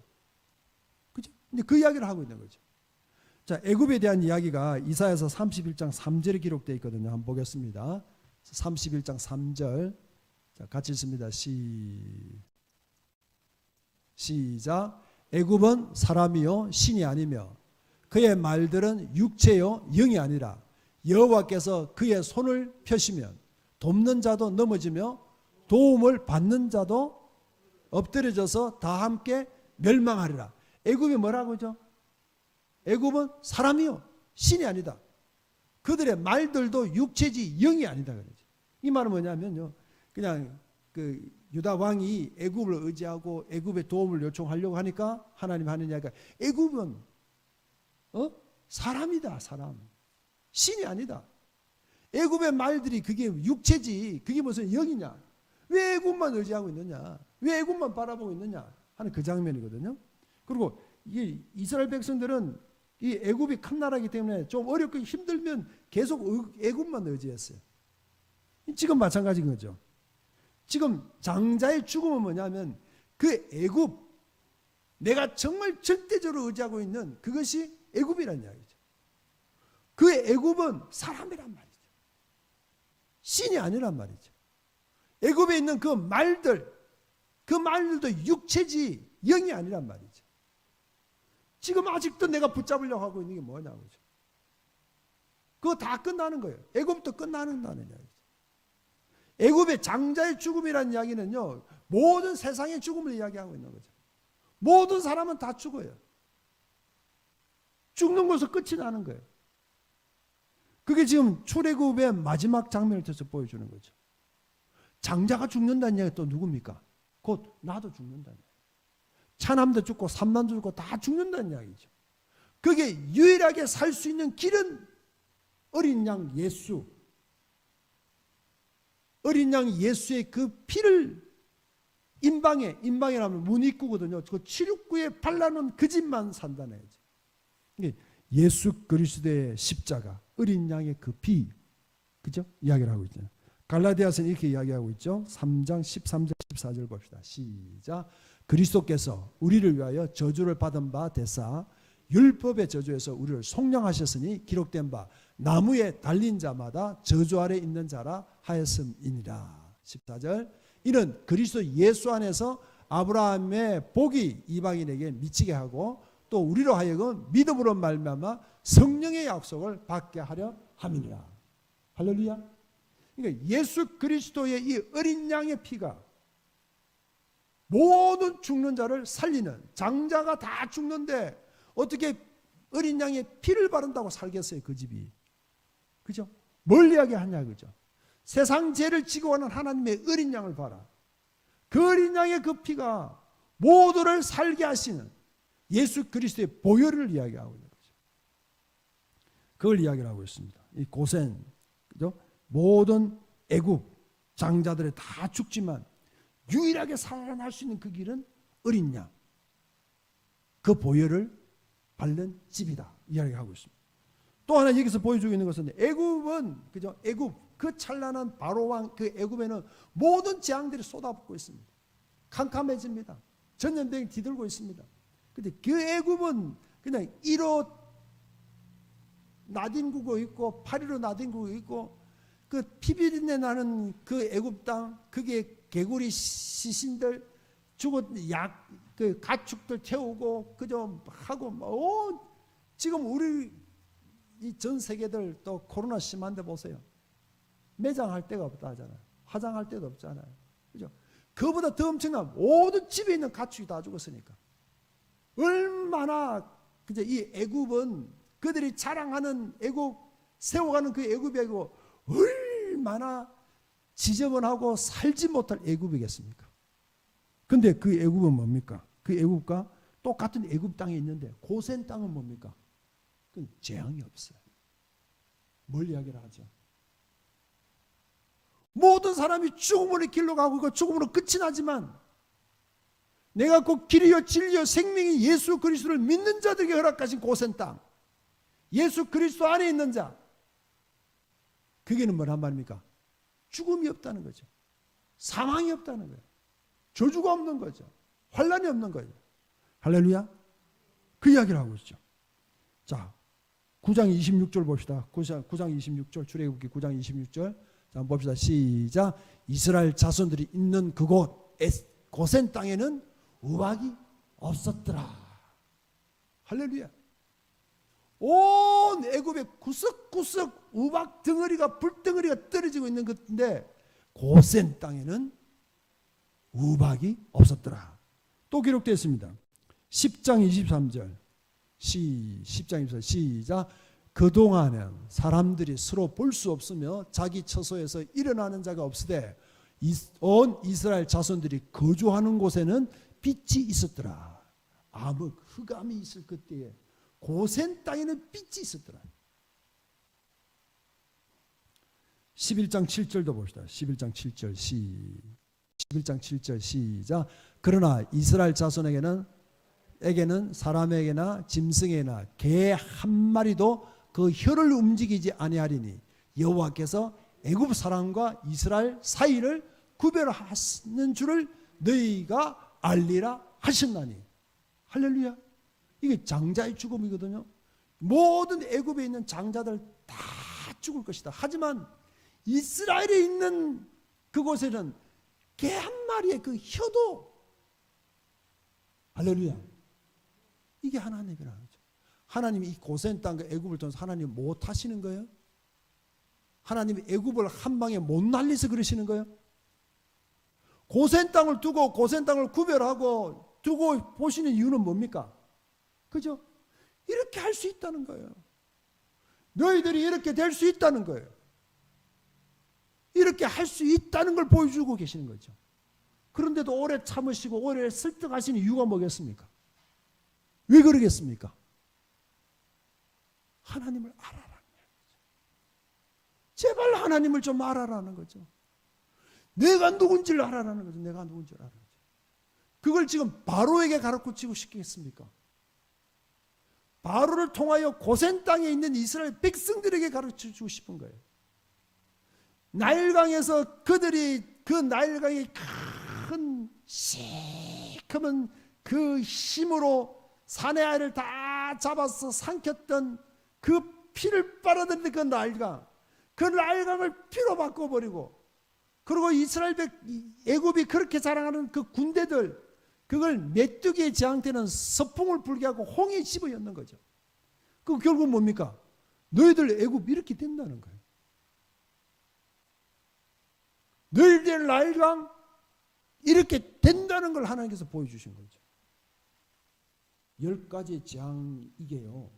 S1: 그죠? 근데 그 이야기를 하고 있는 거죠. 자, 애굽에 대한 이야기가 이사야서 31장 3절에 기록되어 있거든요. 한번 보겠습니다. 31장 3절. 자, 같이 읽습니다. 시작. 애굽은 사람이요 신이 아니며 그의 말들은 육체요 영이 아니라 여호와께서 그의 손을 펴시면 돕는 자도 넘어지며 도움을 받는 자도 엎드려져서 다 함께 멸망하리라. 애굽이 뭐라고 하죠? 애굽은 사람이요 신이 아니다. 그들의 말들도 육체지 영이 아니다 그러죠. 이 말은 뭐냐면요, 그냥 그 유다 왕이 애굽을 의지하고 애굽의 도움을 요청하려고 하니까 하나님 하는 이야기가 애굽은 사람이다. 사람 신이 아니다. 애굽의 말들이 그게 육체지 그게 무슨 영이냐. 왜 애굽만 의지하고 있느냐, 왜 애굽만 바라보고 있느냐 하는 그 장면이거든요. 그리고 이 이스라엘 백성들은 이 애굽이 큰 나라이기 때문에 좀 어렵고 힘들면 계속 애굽만 의지했어요. 지금 마찬가지인 거죠. 지금 장자의 죽음은 뭐냐면 그 애굽, 내가 정말 절대적으로 의지하고 있는 그것이 애굽이라는 이야기죠. 그 애굽은 사람이란 말이죠. 신이 아니란 말이죠. 애굽에 있는 그 말들, 그 말들도 육체지 영이 아니란 말이죠. 지금 아직도 내가 붙잡으려고 하고 있는 게 뭐냐고. 그거 다 끝나는 거예요. 애굽도 끝나는다는 이야기죠. 애굽의 장자의 죽음이라는 이야기는요, 모든 세상의 죽음을 이야기하고 있는 거죠. 모든 사람은 다 죽어요. 죽는 것으로 끝이 나는 거예요. 그게 지금 출애굽의 마지막 장면을 통해서 보여주는 거죠. 장자가 죽는다는 얘기가 또 누굽니까? 곧 나도 죽는다는 얘기예요. 차남도 죽고 삼남도 죽고 다 죽는다는 이야기죠. 그게 유일하게 살 수 있는 길은 어린 양 예수, 어린 양 예수의 그 피를 임방이라면 문입구거든요. 그 출입구에 발라놓은 그 집만 산다는 거죠. 예수 그리스도의 십자가, 어린 양의 그 피, 그죠? 이야기를 하고 있죠. 갈라디아서는 이렇게 이야기하고 있죠. 3장 13절 14절 봅시다. 시작. 그리스도께서 우리를 위하여 저주를 받은 바 되사 율법의 저주에서 우리를 속량하셨으니 기록된 바 나무에 달린 자마다 저주 아래 있는 자라 하였음이니라. 14절. 이는 그리스도 예수 안에서 아브라함의 복이 이방인에게 미치게 하고 또 우리로 하여금 믿음으로 말미암아 성령의 약속을 받게 하려 함이니라. 할렐루야. 그러니까 예수 그리스도의 이 어린 양의 피가 모든 죽는 자를 살리는, 장자가 다 죽는데 어떻게 어린 양의 피를 바른다고 살겠어요, 그 집이. 그죠? 뭘 이야기하냐, 그죠? 세상 죄를 지고 가는 하나님의 어린 양을 봐라. 그 어린 양의 그 피가 모두를 살게 하시는 예수 그리스도의 보혈을 이야기하고 있는 거죠. 그걸 이야기를 하고 있습니다. 이 고센, 그죠? 모든 애굽 장자들이 다 죽지만 유일하게 살아날 수 있는 그 길은 어린 양, 그 보혈을 바른 집이다 이야기하고 있습니다. 또 하나 여기서 보여주고 있는 것은 애굽은, 그죠? 애굽 그 찬란한 바로 왕 그 애굽에는 모든 재앙들이 쏟아붓고 있습니다. 캄캄해집니다. 전염병이 뒤들고 있습니다. 근데 그 애굽은 그냥 1호 나뒹구고 있고 8.15 나뒹구고 있고 그 피비린내 나는 그 애굽 땅, 그게 개구리 시신들 죽은 그 가축들 태우고 그저 하고 지금 우리 이 전 세계들 또 코로나 심한데 보세요. 매장할 데가 없다 하잖아요. 화장할 데도 없잖아요. 그죠? 그보다 더 엄청난 모든 집에 있는 가축이 다 죽었으니까. 얼마나 그죠? 이 애굽은 그들이 자랑하는 애굽, 세워가는 그 애굽이고 얼마나 지저분하고 살지 못할 애굽이겠습니까? 근데 그 애굽은 뭡니까? 그 애굽과 똑같은 애굽 땅에 있는데 고센 땅은 뭡니까? 그건 재앙이 없어요. 뭘 이야기를 하죠? 모든 사람이 죽음의 길로 가고 그 죽음으로 끝이 나지만 내가 곧 길이요 진리요 생명이 예수 그리스도를 믿는 자들에게 허락하신 고센 땅, 예수 그리스도 안에 있는 자, 그게는 뭐란 말입니까? 죽음이 없다는 거죠. 사망이 없다는 거예요. 저주가 없는 거죠. 환난이 없는 거예요. 할렐루야. 그 이야기를 하고 있죠. 자, 9장 26절 봅시다. 9장 26절, 출애굽기 9장 26절. 자, 한번 봅시다. 시작. 이스라엘 자손들이 있는 그곳 고센 땅에는 우박이 없었더라. 할렐루야. 온 애굽에 구석구석 우박 덩어리가, 불덩어리가 떨어지고 있는 것인데 고센 땅에는 우박이 없었더라. 또 기록되어 있습니다. 10장 23절 10장 24절 시작. 그동안은 사람들이 서로 볼 수 없으며 자기 처소에서 일어나는 자가 없으되 온 이스라엘 자손들이 거주하는 곳에는 빛이 있었더라. 암흑 흑암이 있을 그때에 고센 땅에는 빛이 있었더라. 11장 7절도 봅시다. 11장 7절 11장 7절 시작. 그러나 이스라엘 자손에게는 사람에게나 짐승에게나 개 한 마리도 그 혀를 움직이지 아니하리니 여호와께서 애굽 사람과 이스라엘 사이를 구별하시는 줄을 너희가 알리라 하셨나니. 할렐루야. 이게 장자의 죽음이거든요. 모든 애굽에 있는 장자들 다 죽을 것이다. 하지만 이스라엘에 있는 그곳에는 개 한 마리의 그 혀도, 할렐루야, 이게 하나님이라는 거죠. 하나님이 이 고센 땅과 애굽을 통해서 하나님 못 하시는 거예요? 하나님이 애굽을 한 방에 못 날려서 그러시는 거예요? 고센 땅을 두고 고센 땅을 구별하고 두고 보시는 이유는 뭡니까? 그죠? 이렇게 할 수 있다는 거예요. 너희들이 이렇게 될 수 있다는 거예요. 이렇게 할 수 있다는 걸 보여주고 계시는 거죠. 그런데도 오래 참으시고 오래 설득하시는 이유가 뭐겠습니까? 왜 그러겠습니까? 하나님을 알아라는 거죠. 제발 하나님을 좀 알아라는 거죠. 내가 누군지를 알아라는 거죠. 내가 누군지를 알아라는 거죠. 그걸 지금 바로에게 가르치고 싶겠습니까? 바로를 통하여 고센 땅에 있는 이스라엘 백성들에게 가르쳐주고 싶은 거예요. 나일강에서 그들이 그 나일강의 큰 시커먼 그 힘으로 사내 아이를 다 잡아서 삼켰던 그 피를 빨아들이는 그 나일강, 그 나일강을 피로 바꿔버리고, 그리고 이스라엘 애굽이 그렇게 자랑하는 그 군대들, 그걸 메뚜기의 재앙되는 서풍을 불게 하고 홍에 집어였는 거죠. 그 결국 뭡니까? 너희들 애굽 이렇게 된다는 거예요. 너희들 나일강 이렇게 된다는 걸 하나님께서 보여주신 거죠. 10가지의 재앙, 이게요,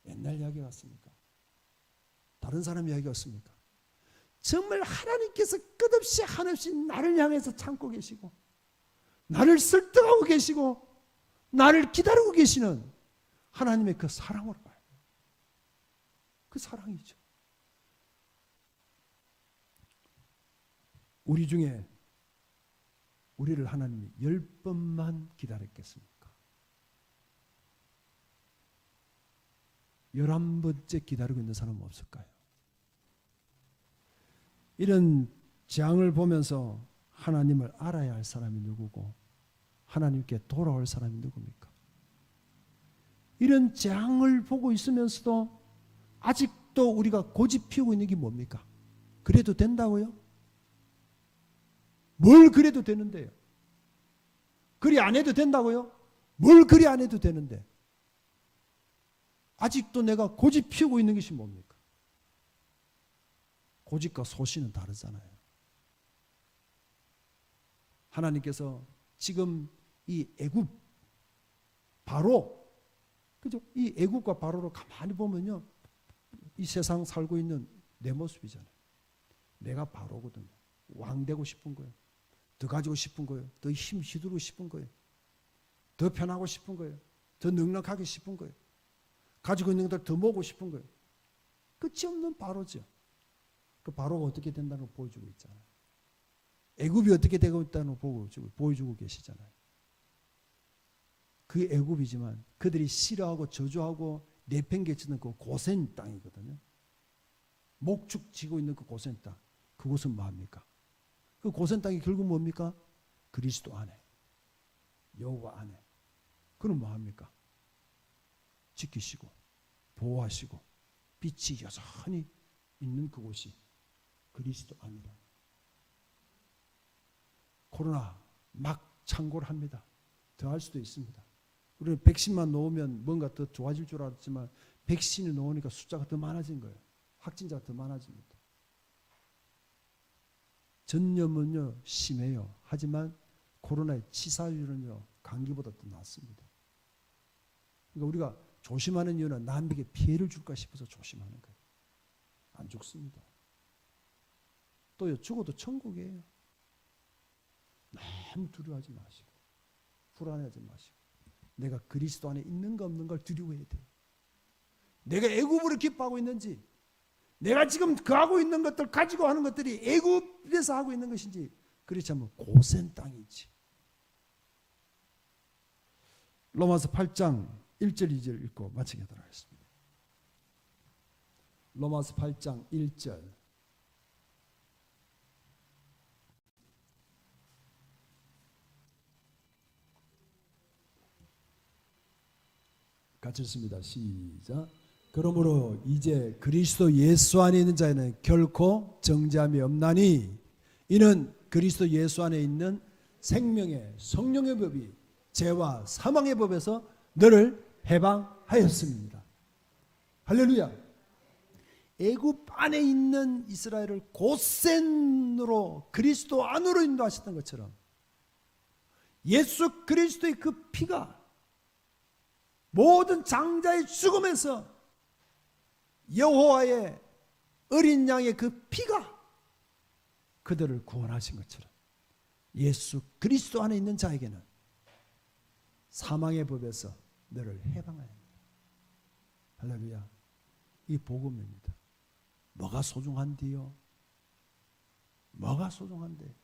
S1: 옛날 이야기 같습니까? 다른 사람 이야기 같습니까? 정말 하나님께서 끝없이 한없이 나를 향해서 참고 계시고, 나를 설득하고 계시고, 나를 기다리고 계시는 하나님의 그 사랑으로 봐요. 그 사랑이죠. 우리 중에 우리를 하나님이 10번만 기다렸겠습니까? 11번째 기다리고 있는 사람은 없을까요? 이런 재앙을 보면서 하나님을 알아야 할 사람이 누구고 하나님께 돌아올 사람이 누굽니까? 이런 재앙을 보고 있으면서도 아직도 우리가 고집 피우고 있는 게 뭡니까? 그래도 된다고요? 뭘 그래도 되는데요? 그리 안 해도 된다고요? 뭘 그리 안 해도 되는데? 아직도 내가 고집 피우고 있는 것이 뭡니까? 고집과 소신은 다르잖아요. 하나님께서 지금 이 애굽 바로, 그죠? 이 애굽과 바로를 가만히 보면요, 이 세상 살고 있는 내 모습이잖아요. 내가 바로거든요. 왕 되고 싶은 거예요. 더 가지고 싶은 거예요. 더 힘 휘두르고 싶은 거예요. 더 편하고 싶은 거예요. 더 넉넉하게 싶은 거예요. 가지고 있는 것들 더 모으고 싶은 거예요. 끝이 없는 바로죠. 그 바로가 어떻게 된다는 걸 보여주고 있잖아요. 애굽이 어떻게 되고 있다는 걸 보여주고 계시잖아요. 그 애굽이지만 그들이 싫어하고 저주하고 내팽개치는 그 고센 땅이거든요. 목축 지고 있는 그 고센 땅. 그곳은 뭐합니까? 그 고센 땅이 결국 뭡니까? 그리스도 안에, 여호와 안에. 그럼 뭐합니까? 지키시고 보호하시고 빛이 여전히 있는 그곳이 그리스도 안이라. 코로나 막 창궐 합니다. 더 할 수도 있습니다. 우리는 백신만 놓으면 뭔가 더 좋아질 줄 알았지만 백신을 놓으니까 숫자가 더 많아진 거예요. 확진자가 더 많아집니다. 전염은요 심해요. 하지만 코로나의 치사율은요 감기보다 더 낮습니다. 그러니까 우리가 조심하는 이유는 남에게 피해를 줄까 싶어서 조심하는 거예요. 안 죽습니다. 또요 죽어도 천국이에요. 너무 두려워하지 마시고 불안해하지 마시고 내가 그리스도 안에 있는가 없는가를 두려워해야 돼요. 내가 애굽으로 기뻐하고 있는지, 내가 지금 하고 있는 것들, 가지고 하는 것들이 애굽에서 하고 있는 것인지, 그렇지 않으면 고센 땅인지. 로마서 8장 1절 2절 읽고 마치게 하도록 하겠습니다. 로마서 8장 1절. 같이 읽습니다. 시작. 그러므로 이제 그리스도 예수 안에 있는 자에는 결코 정죄함이 없나니 이는 그리스도 예수 안에 있는 생명의 성령의 법이 죄와 사망의 법에서 너를 해방하였습니다. 할렐루야. 애굽 안에 있는 이스라엘을 고센으로 그리스도 안으로 인도하셨던 것처럼 예수 그리스도의 그 피가 모든 장자의 죽음에서 여호와의 어린 양의 그 피가 그들을 구원하신 것처럼 예수 그리스도 안에 있는 자에게는 사망의 법에서 너를 해방하여 합니다. 할렐루야. 이 복음입니다. 뭐가 소중한디요? 뭐가 소중한데?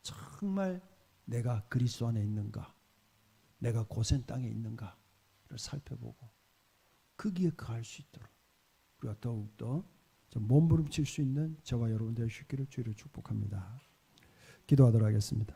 S1: 정말 내가 그리스도 안에 있는가? 내가 고센 땅에 있는가를 살펴보고 거기에 거할 수 있도록 우리가 더욱더 몸부림칠 수 있는 저와 여러분 되시기를 주의로 축복합니다. 기도하도록 하겠습니다.